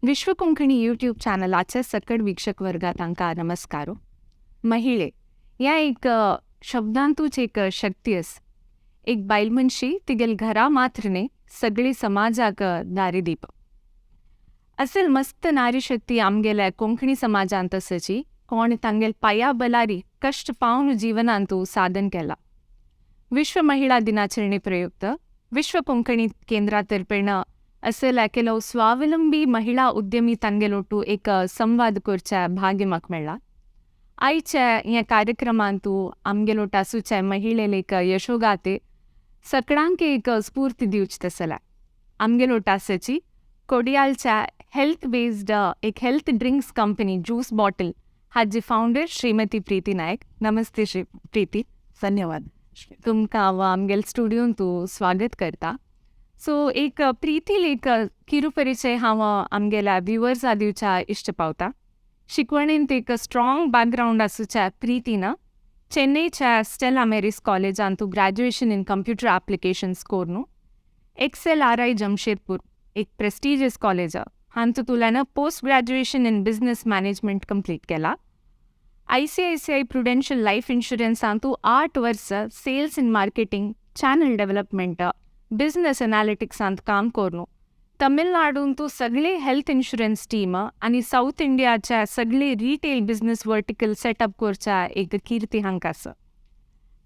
विश्व कोंकणी यूट्यूब चॅनलाच्या सकड वीक्षक वर्गात तांकां नमस्कारो. महिळे ह्या एक शब्दांतूच एक शक्ती आस. एक बायल मनशी तिगेल घरा मात्र न्ही सगळी समाजाक दारी दीप. असेल मस्त नारी शक्ती आमगेल्या कोंकणी समाजांत आसाची कोण तांगेल पाया बलारी कष्ट पावन जीवनांतू साधन केला. विश्व महिळा दिनाचರಣೆ प्रयुक्त विश्व कोंकणी केंद्रातर्फेण असेल ಕೆಲವು स्वावलंबी महिळा उद्यमी तांगेलोटू एक संवाद करच्या भाग्य म्हाका मेळ्ळा. आयच्या ह्या कार्यक्रमांतू आमगेलोट आसूचे महिळेक एक यशोगाथे सगळ्यांक एक स्फूर्ती दिवची तसला. आमगेलोट आसाची कोडियालच्या हेल्थ बेस्ड एक health drinks company juice bottle हाजी फाउंडर श्रीमती प्रीती नायक. नमस्ते श्री प्रीती. धन्यवाद. तुमकां हांव आमगेल स्टुडियोन तूं स्वागत करता. सो एक प्रीतील एक किरू परिचय हांव आमगेल्या व्ह्युअर्सा दिवच्या इश्ट पावता. शिकवणेंत एक स्ट्रॉंग बॅकग्राऊंड आसूच्या प्रीतीन चेन्नईच्या स्टेला मेरीस कॉलेजांतू ग्रॅज्युएशन इन कंप्युटर ॲप्लिकेशन्स कोरनू XLRI जमशेदपूर एक प्रेस्टिजियस कॉलेज हांतू तुल्यानं post graduation in business management complete केला. ICICI प्रुडेन्शियल लाईफ इन्शुरन्सांतू 8 वर्सां sales in marketing, channel development, business एनालिटिक्सांत काम कोरनू तमिळनाडून तू सगळे हेल्थ इन्शुरन्स टीम आणि साऊथ इंडियाच्या सगळे रिटेल बिझनेस वर्टिकल सेटअप करच्या एक कीर्ती हांकां आसा.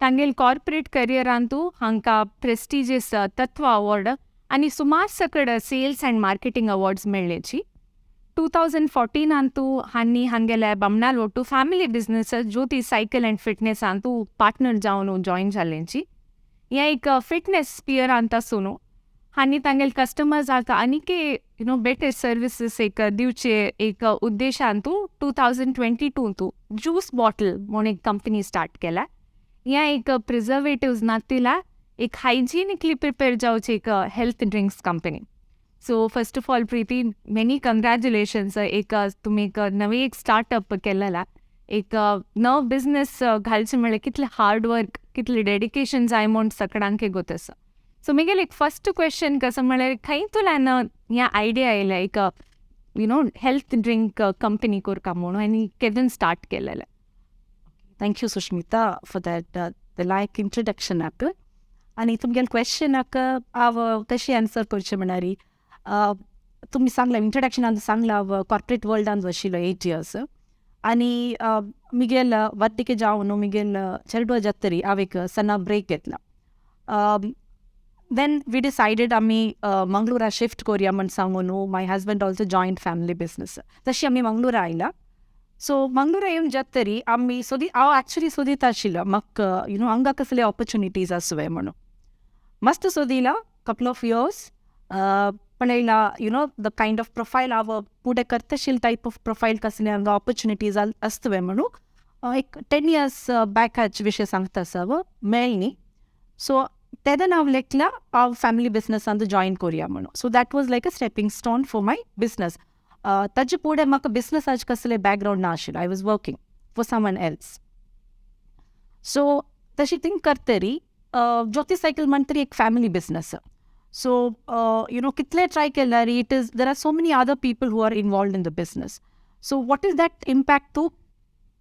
तांगेल कॉर्पोरेट करियरांतू हांकां प्रेस्टिजियस तत्व अवॉर्ड आणि सुमार सकड सेल्स अँड मार्केटिंग अवॉर्ड्स मेळ्ळेची. 2014 हांनी हांगेल्या बमणालोटू family business Jyoti cycle and फिटनेसांतू पार्टनर जावन जॉईन जाल्लेंची. ह्या एक फिटनेस स्पियरांत आसून हांनी तांगेल कस्टमर्साक आनीके बेटर सर्विसीस एक दिवचे एक उद्देशांतू 2022 ज्यूस बॉटल म्हूण एक कंपनी स्टार्ट केला. ह्या एक प्रिझर्वेटिव्स नातिला एक हायजिनिकली प्रिपेअर जावची एक health drinks company. So first of all Preeti, many congratulations. एक तुम्ही एक नवे एक स्टार्टअप केलेला. एक नव बिझनेस घालचे म्हणल्यार कितले हार्डवर्क कितले डेडिकेशन जाय म्हूण सगळ्यांक गोत आसा. सो म्हगेल एक फर्स्ट क्वेश्चन कसं म्हणल्यार खंय तुल्यान ह्या आयडिया आयल्या एक हेल्थ ड्रिंक कंपनी करता म्हणून आनी केदन स्टार्ट केलेलें? Thank you Sushmita for that the like introduction आक. आनी तुमगेल क्वेश्चनाक हांव कशी आन्सर करचें म्हणल्यार तुमी सांगला इंट्रोडक्शनान सांगला हांव कॉर्पोरेट वर्ल्डान वशिल्लो 8 years. आनी मिगेल वर्तिके जावन मिगेल चेडो जातरी हांव एक सना ब्रेक घेतला. देन वी डिसायडेड आमी मंगळुरा शिफ्ट करुया म्हण सांगून my husband also joint family business. तशी आमी मंगळुरा आयला. सो मंगळुरा येवन जातरी आमी हांव एक्चुली सोदीत आशिल्लो म्हाका हांगा कसले ऑपॉर्च्युनिटीज आसुवे म्हणून. मस्त सोदिला कपल ऑफ इयर्स. पळयला द कायंड ऑफ प्रोफायल हांव फुडें करतशील टायप ऑफ प्रोफायल कसले हांगा ऑपॉर्च्युनिटीज आसतवे म्हणून एक 10 years बॅकाच विशय सांगता हांव मेळ्ळी. सो तेदन हांव लेखला हांव फॅमिली बिझनेसांत जॉयन करुया म्हणून. So that was like a stepping stone for my business. ताजे फुडें म्हाका बिझनेसाचे कसले बॅकग्रावंड ना आशिल्लो. I was working for someone else. So तशी थिंक करतरी ज्योती सायकल म्हणटरी एक फॅमिली बिझनेस. So, कितले try केल्यार there are so many other people who are involved in the business. So, what is that impact to,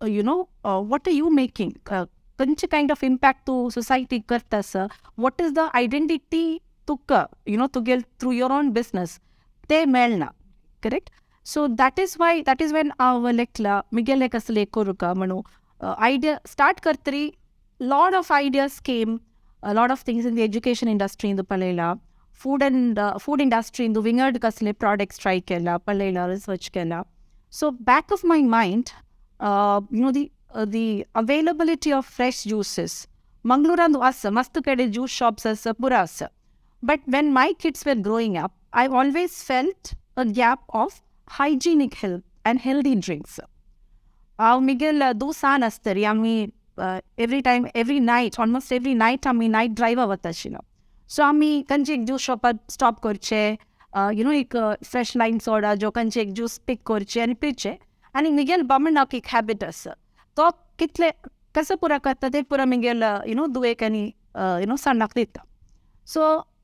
what are you making? Kanchi kind of impact to society kartas? What is the identity to get through your own business? Te melna, correct? So, that is when our lekla, Miguel kasle koruka manu, idea start kartari, lot of ideas came, a lot of things in the education industry in the Palela. Food industry in the winged कसले products try केला, पळयला, research केला. So back of my mind, the availability of fresh juices. मंगळुरांत आसा मस्त कडे juice shops आसा पुरा आसा. But when my kids were growing up, I always felt a gap of hygienic health and healthy drinks. हांव मिगेल 2 सान आसतरी आमी every night, almost every night आमी नायट ड्रायव्हा वता आशिल्लो. सो आमी खंयचे एक ज्यूस शॉपार स्टॉप करचे, एक फ्रेश लायम सोडा जो खंयचे एक ज्यूस पिक करचे आनी पिवचे. आनी मिगेल बामणाक एक हॅबीट आसा तो कितले कसो पुरा करता ते पुरा मिगेल दुयेक आनी सणाक दिता. सो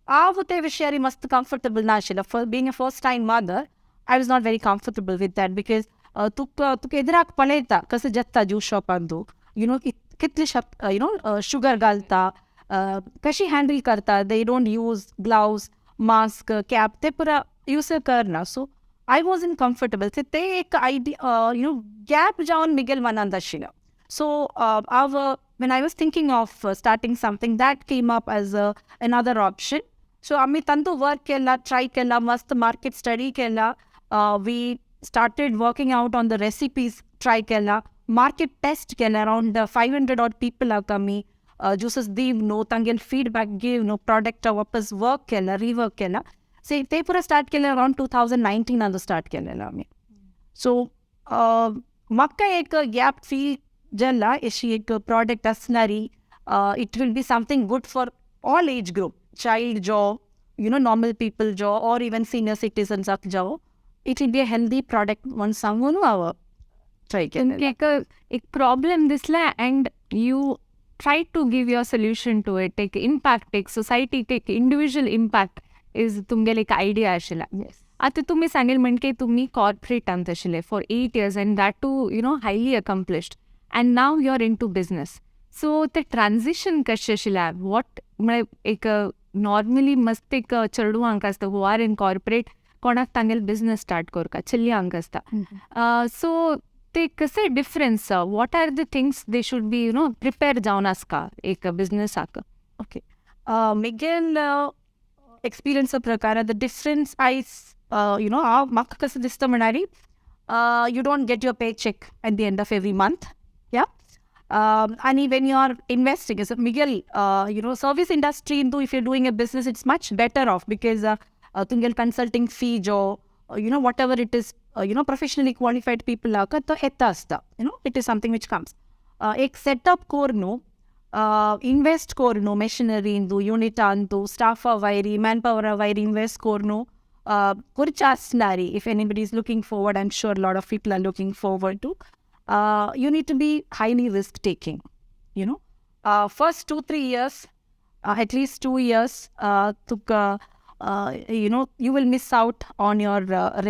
हांव ते विशयारी मस्त कम्फर्टेबल ना आशिल्लो. For being a first time mother I was not very comfortable with that because तुका एदराक पळयता कसं जत्ता ज्यूस शॉपांतू कितले शुगर घालता कशी हँडल करता they don't use gloves mask cap ते पुरा यूज करना सो I wasn't comfortable. So ते एक idea, gap जाऊन मिगेल मनांत आशिल्लो. So when I was thinking of starting something, that came up as another option. So आम्ही तांतू work केला, try केला, मस्त market study केला. We started working out on the recipes, try केला, market test केला, around 500 odd people are coming. Juices दिव नो तांगेल feedback give नो product वापस work केला, rework केला. So ते पुरा start केलं around 2019 आंदो start केलेलं आम्ही. So म्हाका एक gap feel जल्ला अशी एक product असणारी it will be something good for all age group, child जो, normal people जो, or even senior citizens जो, it will be a healthy product when someone our try केलेलं. एक problem दिसला and you try to give your solution to it, take impact, take society, take individual impact is तुमगेल एक idea आशिल्ला. आता तुम्ही सांगेल म्हणजे तुम्ही कॉर्पोरेटांत आशिल्ले for 8 years and that too highly accomplished and now you're into business. So ते transition कशें आशिल्लें वॉट म्हळ्यार एक नॉर्मली मस्त एक चेडवांक आसता हू आर इन कॉर्पोरेट कोणाक तांगेल बिझनेस स्टार्ट करता चलयांक आसता. सो ते कसे difference what are the things they should be prepare जावन आसता एक बिझनेसाक. ओके मिगेल एक्सपिरियन्स प्रकार द डिफरन्स म्हाका कसं दिसता म्हणारी you don't get your paycheck at the end of every month, and when you are investing as Miguel, service industry into if you're doing a business it's much better off because tungal consulting fee jo whatever it is professionally qualified people laka to hetta asta it is something which comes ek setup korno invest korno machinery into unit antu staff avairi manpower avairi invest korno kurchasnari. If anybody is looking forward, I'm sure a lot of people are looking forward to. You need to be highly risk taking. First 2-3 years, at least 2 years, you will miss out on your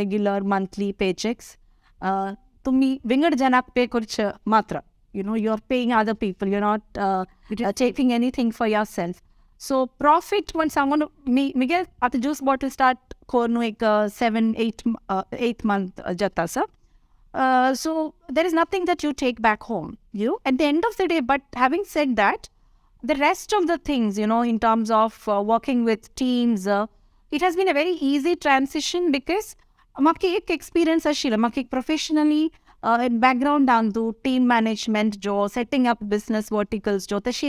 regular monthly paychecks. Tummi vingad janak pay kurcha matra. You are paying other people. You're not taking anything for yourself. So profit when someone Miguel at the juice bottle start korno ek 7-8 month jata sa. So there is nothing that you take back home. At the end of the day, but having said that, the rest of the things, in terms of working with teams, it has been a very easy transition because maki ek experience ashila, maki professionally background andu team management jo setting up business verticals jo tashi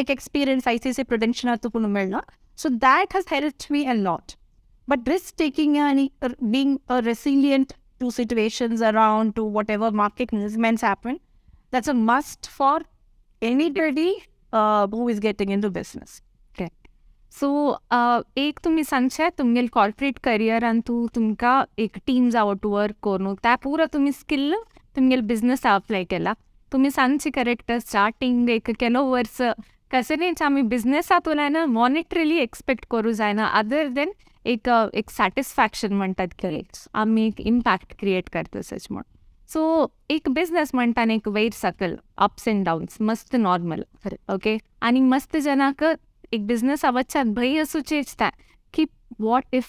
ek experience ICC prudential atupunu melna. So that has helped me a lot. But risk taking and being resilient to situations around to whatever market movements happen, that's a must for anybody who is getting into business. सो एक तुम्ही सांगशे तुमगेल corporate करियरांतू तुमकां एक team जावं to work कोरून त्या पुरो तुम्ही skill तुमगेल business apply केला. तुम्ही सांगची करेक्ट स्टार्टींग एक केलो वर्स कसलेंच आमी बिझनेसात उलयना मॉनिटरीली एक्सपेक्ट करूं जायना अदर देन एक सॅटिस्फॅक्शन म्हणटात की आमी एक इम्पॅक्ट क्रिएट करता सच म्हण. सो एक बिझनेस म्हणटान एक वयर सकल अप्स एंड डाउन्स मस्त नॉर्मल ओके आनी मस्त जनाक एक बिझनेस आवच्चात भंय असू चेचता की वॉट इफ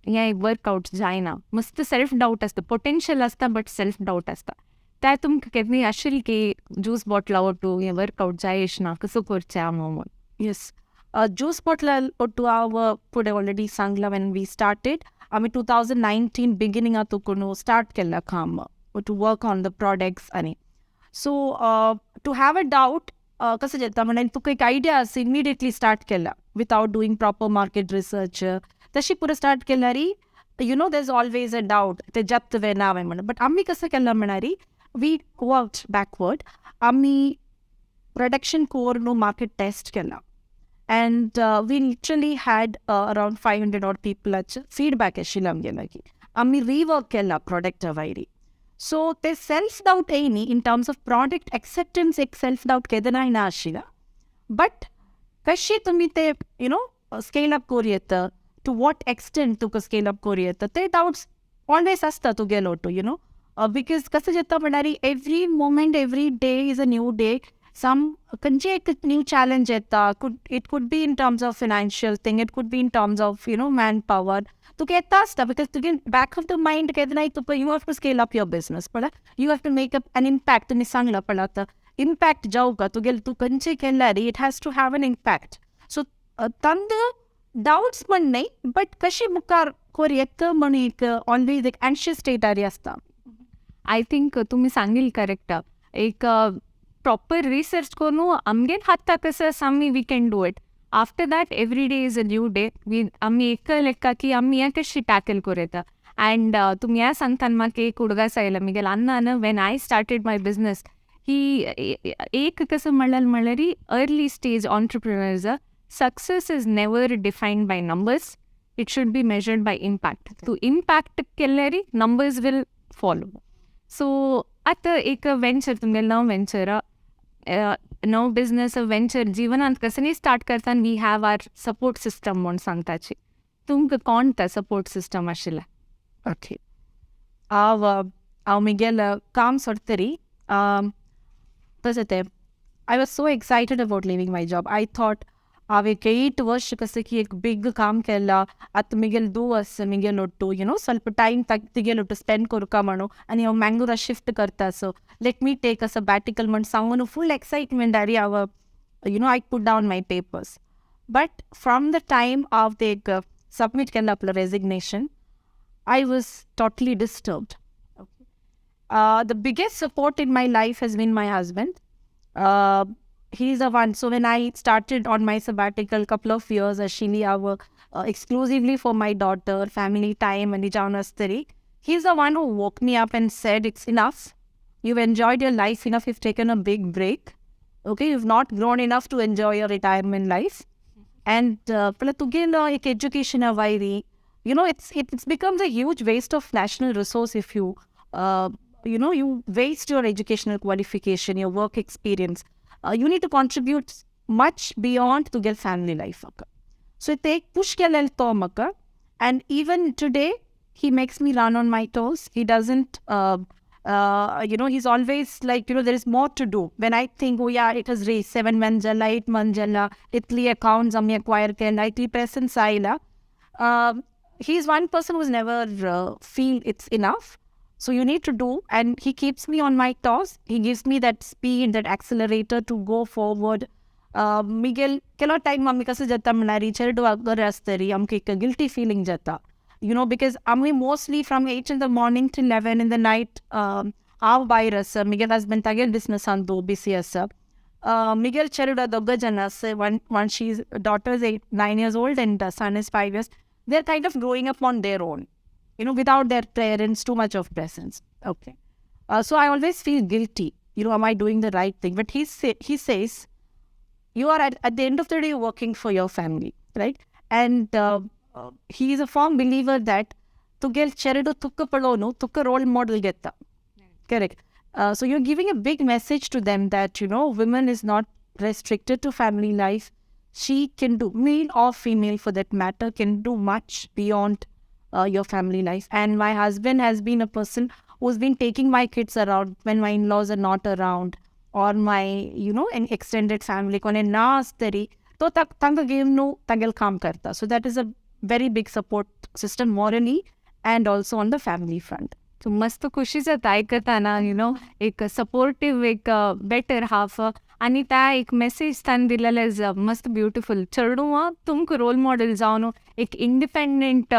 हें वर्कआउट जायना मस्त सेल्फ डाऊट आसता पोटेन्शियल आसता बट सेल्फ डाऊट आसता. त्या तुमकां केन्ना आशिल्ली की ज्यूस बॉटल आवटू हें वर्कआउट जायश ना कसो करचें म्हणून. येस ज्यूस बॉटल ओटू हांव फुडें ऑलरेडी सांगलां वेन वी स्टार्टेड आमी 2019 बिगिनिंगा तुकून स्टार्ट केल्लें काम to work on the products आनी so to have a doubt कसं जाता म्हणजे तुका एक आयडिया आसा इमिडिएटली स्टार्ट केला without doing proper market research तशी पुरो स्टार्ट केल्यारी there is always a doubt ते जप्त वे नावे म्हणून. बट आम्ही कसं केलं म्हणारी वी वर्कड बॅकवर्ड आम्ही प्रोडक्शन कोर नो मार्केट टेस्ट केला and we literally had around 500 odd पीपलाचे फीडबॅक आशिल्ले आमगेले की आम्ही रिवर्क केला प्रोडक्ट वयरी. सो ते सेल्फ डाऊट येयनी in terms of product acceptance एक सेल्फ डाऊट केदनाय ना आशिल्ला. बट कशी तुमी ते स्केल अप करूं येता टू वॉट एक्सटेंट तुका स्केल अप करूं येता ते डाऊट्स ऑलवेज आसता तुगेलो टू बिकॉज कसं जाता म्हणल्यार every moment every day is a new day some खंयचे एक न्यू चॅलेंज येता it could be in terms of financial thing it could be in terms of man power तुका येता आसता बिकॉज तुगे बॅक ऑफ द मायंड केन्नाय तुका you have to scale up your business पळय you have to make up an impact तुमी सांगला पळय आतां इम्पॅक्ट जावका तुगेले तूं खंयचें केल्यार it has to have an impact so तांद डाउट्स म्हण न्हय बट कशी मुखार कोर येता म्हण एक ऑलवेज एक एन्शियस स्टेटारी आसता आय थिंक तुम्ही सांगील करेक्ट एक प्रॉपर रिसर्च करून आमगेन हाता कसं आमी we can do it after that every day is a new day आमी एक लेक्का की आमी हें कशी टॅकल करूं अँड तुमी हें सांगतान म्हाका एक उडगास आयला मिगेल अन्नान when I started my business ही एक कसं म्हणल्यार early stage entrepreneurs success is never defined by numbers it should be measured by impact तूं इम्पॅक्ट केल्यार नंबर्स विल फॉलो सो आतां एक वेंचर तुमगेलें नवं वेंचर नवं बिजनस वेंचर जिवनांत कसं स्टार्ट करताना we have our support system म्हूण सांगताची तुमकां कोण तो सपोर्ट सिस्टम आशिल्लें ओके हांव मिगेल काम सोडतरी तशें तें I was so excited about leaving my job I thought हांव एक 8 वर्ष कसं की एक बिग काम केलां आतां मिगेल दोस मिगेलो टू ಸ್ವಲ್ಪ ಟೈಮ್ ತೆಗೆಯಲು ಸ್ಪೆಂಡ್ ಕೊರಕ ಮಾಡು आणि हांव मँगलोरा शिफ्ट करता so let me take a सबॅटिकल म्हण सांगून फूल एक्साइटमेंट आरी हांव I put down my papers but from the time हांव ते एक सबमीट केलें आपलं resignation I was totally disturbed. Okay. The biggest support in my life has been my husband. He's the one. So when I started on my sabbatical couple of years, Ashini, I work exclusively for my daughter, family time, and Ijaunastari. He's the one who woke me up and said, it's enough. You've enjoyed your life enough. You've taken a big break. Okay, you've not grown enough to enjoy your retirement life. And ek education avairi. It's becomes a huge waste of national resource if you you waste your educational qualification, your work experience. You need to contribute much beyond to get family life. So take push kelelto maka, and even today he makes me run on my toes. He doesn't he's always like there is more to do. When I think it has raised 7 months jalla 8 months jalla itli accounts ami acquire ken IT presence aila. He's one person who's never feel it's enough. So you need to do, and he keeps me on my toes. He gives me that speed, that accelerator to go forward. Miguel, kelo time mummy kasu jata mnari cherdu agar astari amke ek guilty feeling jata. Because we mostly from 8 in the morning till 11 in the night av virus Miguel husband tagel business andu BCS Miguel cherdu dogga jana one she's daughter is 9 years old and son is 5 years. They're kind of growing up on their own, without their parents, too much of presence. Okay. So I always feel guilty. Am I doing the right thing? But he says, you are at the end of the day working for your family, right? And he is a firm believer that tugel cheredo tukka palonu tukka role model getta. Correct. So you're giving a big message to them that, women is not restricted to family life. She can do, male or female for that matter, can do much beyond your family life. And my husband has been a person who's been taking my kids around when my in-laws are not around, or my an extended family kone na astari to tanga game no tangel kaam karta. So that is a very big support system morally and also on the family front. So मस्त खुशीचं ऐकताना एक supportive एक better half आणि त्या एक message तान दिलेलं is मस्त ब्युटिफुल चेडू तुमकां रोल मॉडेल जावन एक इंडिपेंडंट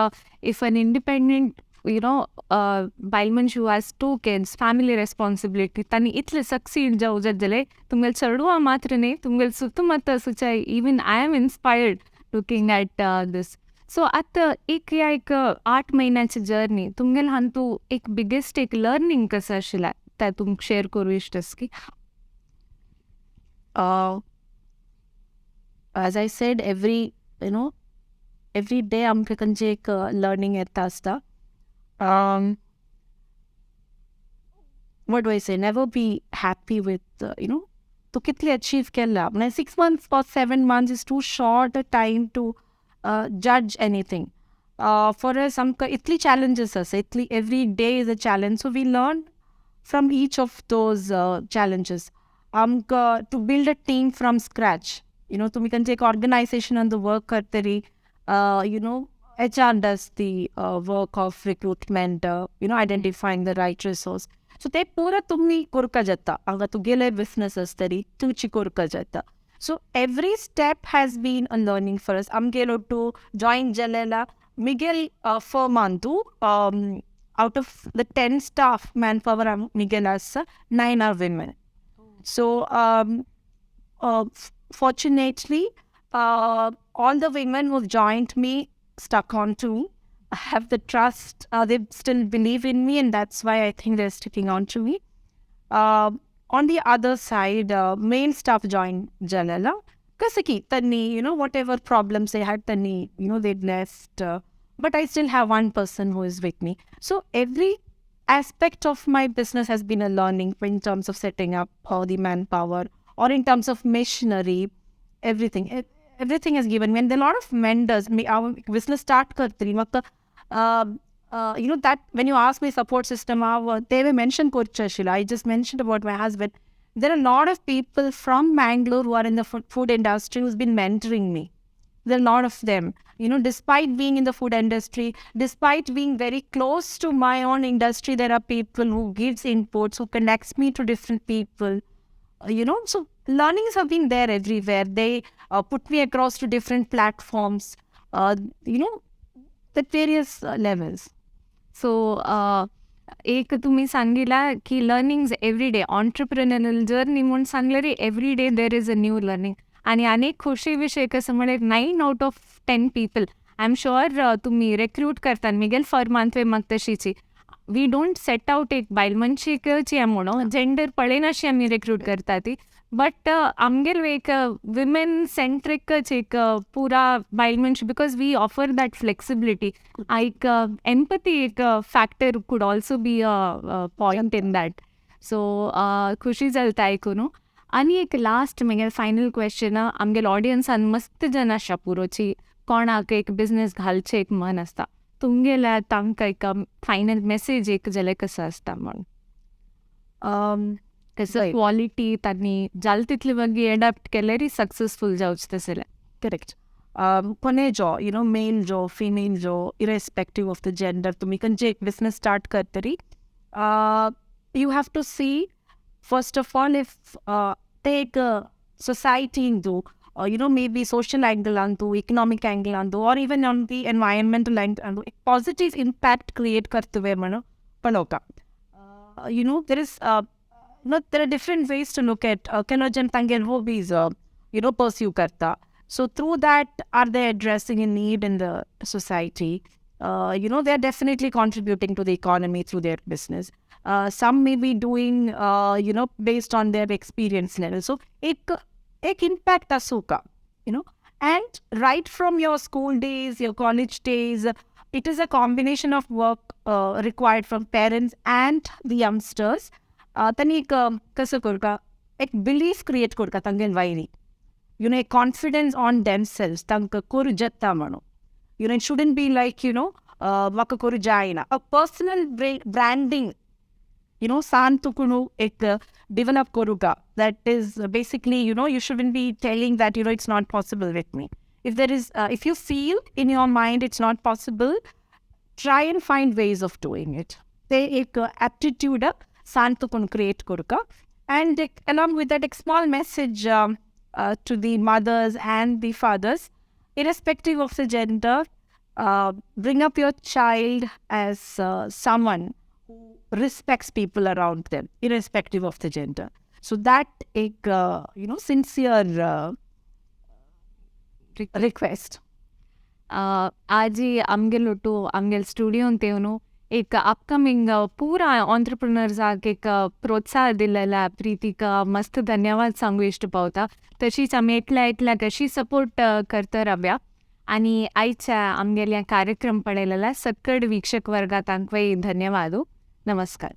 इफ एन इंडिपेंडंट बायल मनश who has 2 kids family responsibility ತಾನು ಇತ್ಲೆ ಸಕ್ಸೀಡ್ ಜಾವುಜಲೆ ತುಮಗಲ್ ಚಡುವ ಮಾತ್ರನೇ ತುಮಗಲ್ ಸುತ್ತಮುತ್ತ ಸುಚ even I am inspired looking at this so आता एक 8 महिन्याची जर्नी तुमगेल हांतू एक बिगेस्ट एक लर्निंग कसं आशिल्लें तें तुमकां शेअर करूं इश्टस की as I said, every day आमकां खंयचें एक लर्निंग येता आसता. What do I say? Never be happy with तूं कितलें अचीव केलां. 6 months or 7 months is too short a time to judge anything. For us आमकां इतली चॅलेंजीस आसा, इतली every day is a challenge. So we learn from each of those challenges. आमकां to build a team from scratch. तुमी खंयचे एक ऑर्गनायझेशनान work करतरी, HR does the work of recruitment, identifying the right resource. So ते पुरा तुम्ही करका जाता. हांगा तुगेले बिझनेस आसतरी तुमची करका जाता. So every step has been a learning for us. Amgelo to join Jalela Miguel firm antu, out of the 10 staff manpower Miguel as 9 are women. So fortunately, all the women who joined me stuck on to me. I have the trust. They still believe in me, and that's why I think they're sticking on to me. On the other side, main staff joined Jalala. Kasaki, Tani, whatever problems they had, Tani, they'd left. But I still have one person who is with me. So every aspect of my business has been a learning in terms of setting up the manpower, or in terms of machinery, everything. Everything is given me. And there are a lot of vendors. Our business start kartri. That when you ask me support system, they were mentioned Korchashila. I just mentioned about my husband. There are a lot of people from Mangalore who are in the food industry who's been mentoring me. There are a lot of them. Despite being in the food industry, despite being very close to my own industry, there are people who gives inputs, who connects me to different people. So learnings have been there everywhere. They put me across to different platforms, at various levels. So एक तुम्ही सांगितला की learnings every day entrepreneurial journey म्हणून सांगलेली every day there is a new learning. आणि अनेक खुशी विषय कसं म्हणे 9 out of 10 people I am sure तुम्ही रिक्रूट करता मिगेल फर्मांतवे मग तशीची वी डोंट सेट आउट एक बायल मनशीची म्हणून जेंडर पळेन अशी आम्ही रिक्रूट करता ती बट आमगेर एक विमेन सेंट्रिकच एक पुरा बायल मनशी because we offer that flexibility एक एम्पथी एक factor could also be a point in that. So खुशी जालता आयकून. आनी एक लास्ट म्हगे फायनल क्वेश्चन आमगेल ऑडियन्सान मस्त जन आसा पुरोची कोणाक एक बिझनेस घालचे एक मन आसता तुमगेल्या तांकां एक फायनल मेसेज एक जाल्यार कसो आसता म्हण कसं क्वॉलिटी तांणी जाल तितले वगी एडॅप्ट केल्यार सक्सेसफूल जावचे तसले. करेक्ट. कोणे जो मेल जो फिमेल जो इरेस्पेक्टीव ऑफ द जेंडर तुमी खंयचे एक बिझनेस स्टार्ट करतरी you have to see first of all if ते एक सोसायटी इंतू maybe social angle antu, economic angle antu, or even on the environmental angle antu, a positive impact create kartuve mano panoka. There is there are different ways to look at kenojan tangel hobbies pursue karta. So through that, are they addressing a need in the society? They are definitely contributing to the economy through their business. Some may be doing based on their experience level. So एक impact asuka, and right from your school days, your college days, it is a combination of work required from parents and the youngsters. Tani ek kasa korka ek belief create korka tangel vairi, a confidence on themselves tanka koru jatta mano. It shouldn't be like waka koru jaina, a personal branding santukunu ek develop koruga. That is basically you shouldn't be telling that it's not possible with me. If there is if you feel in your mind it's not possible, try and find ways of doing it. They ek aptitude santukunu create koruga. And along with that, a small message to the mothers and the fathers, irrespective of the gender, bring up your child as someone who respects people around them, irrespective of the gender. So that एक sincere request. आज आमगेल ಒಟ್ಟು आमगेल studio तेवನು एक upcoming पूरा ऑन्टरप्रिनर्साक एक प्रोत्साह दिलेला प्रीतीक मस्त धन्यवाद सांगू इश्ट पावता. तशीच आमी एकल्या कशी सपोर्ट करता रावया. आणि आयच्या आमगेल्या कार्यक्रम पळयलेल्या सकड वीक्षक वर्गात तांकां धन्यवाद. नमस्कार.